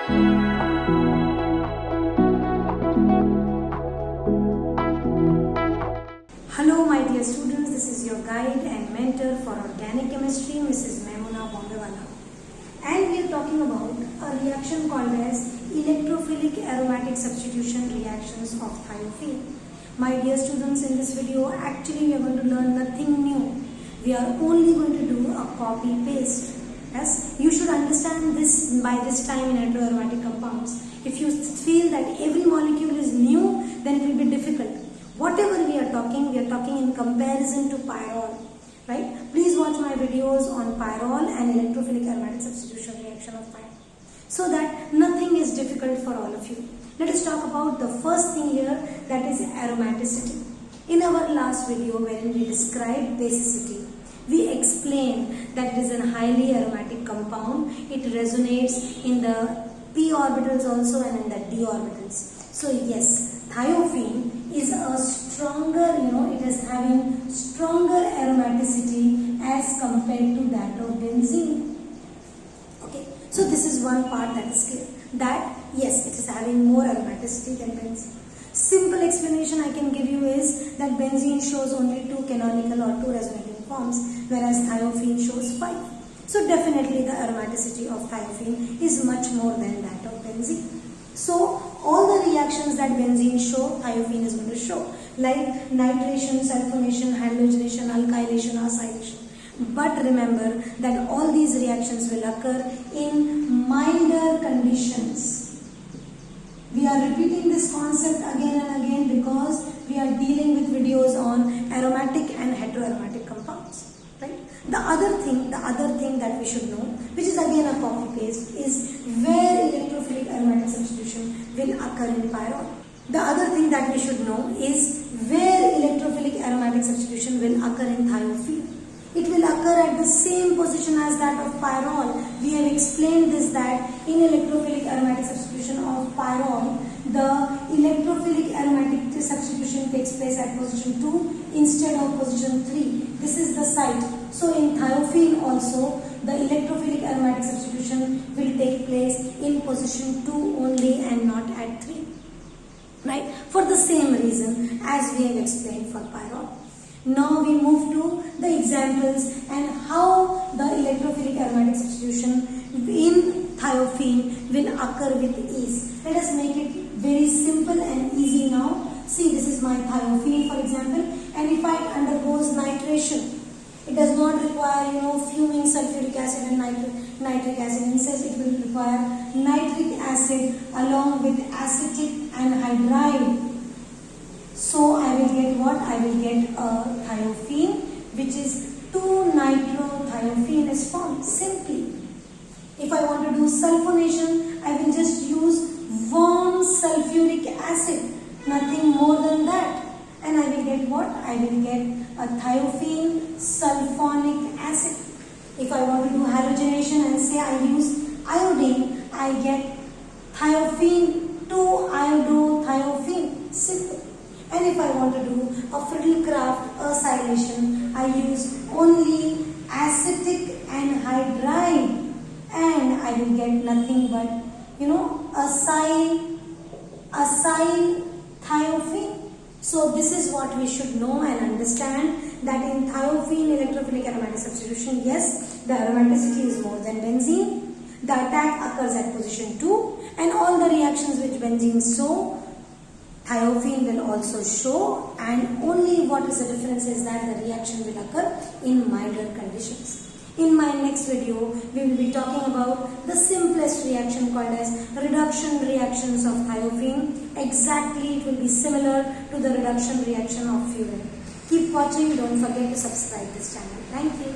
Hello my dear students, this is your guide and mentor for organic chemistry, Mrs. Memuna Bombewala. And we are talking about a reaction called as electrophilic aromatic substitution reactions of thiophene. My dear students, in this video actually we are going to learn nothing new. We are only going to do a copy paste. Yes, you should understand this by this time in heteroaromatic compounds. If you feel that every molecule is new, then it will be difficult. Whatever we are talking in comparison to pyrrole, right? Please watch my videos on pyrrole and electrophilic aromatic substitution reaction of pyrrole, so that nothing is difficult for all of you. Let us talk about the first thing here, that is aromaticity. In our last video wherein we described basicity, we explained that it is a highly aromatic compound. It resonates in the p orbitals also and in the d orbitals. So yes, thiophene is a stronger, it is having stronger aromaticity as compared to that of benzene. Okay, so this is one part that is clear, that yes, it is having more aromaticity than benzene. Simple explanation I can give you is that benzene shows only 2 canonical or 2 resonating forms, whereas thiophene shows 5. So definitely the aromaticity of thiophene is much more than that of benzene. So all the reactions that benzene show, thiophene is going to show, like nitration, sulfonation, halogenation, alkylation, acylation. But remember that all these reactions will occur in milder conditions. We are repeating this concept again and again because we are dealing with videos on aromatic and heteroaromatic compounds, right? The other thing that we should know, which is again a copy paste, is where electrophilic aromatic substitution will occur in pyrrole. The other thing that we should know is where electrophilic aromatic substitution will occur in thiophene. It will occur at the same position as that of pyrrole. We have explained this, that in electrophilic aromatic substitution of pyrrole, the electrophilic aromatic substitution takes place at position 2 instead of position 3. This is the site. So in thiophene also, the electrophilic aromatic substitution will take place in position 2 only and not at 3. Right? For the same reason as we have explained for pyrrole. Now we move to the examples and how the electrophilic aromatic substitution in thiophene will occur with ease. Let us make it very simple and easy now. See, this is my thiophene, for example, and if it undergoes nitration, it does not require fuming sulfuric acid and nitric acid. Instead, it will require nitric acid along with acetic anhydride. So I will get what? I will get a thiophene, which is 2-nitrothiophene is formed simply. If I want to do sulfonation, I will just use warm sulfuric acid, nothing more than that. And I will get what? I will get a thiophene sulfonic acid. If I want to do halogenation and say I use iodine, I get thiophene 2-iodothiophene. Simple. And if I want to do a Friedel-Crafts acylation, I use only acetic anhydride, and I will get nothing but acyl thiophene. So this is what we should know and understand, that in thiophene electrophilic aromatic substitution, yes, the aromaticity is more than benzene. The attack occurs at position 2, and all the reactions which benzene show, thiophene will also show, and only what is the difference is that the reaction will occur in milder conditions. In my next video, we will be talking about the simplest reaction called as reduction reactions of thiophene. Exactly, it will be similar to the reduction reaction of furan. Keep watching, don't forget to subscribe this channel. Thank you.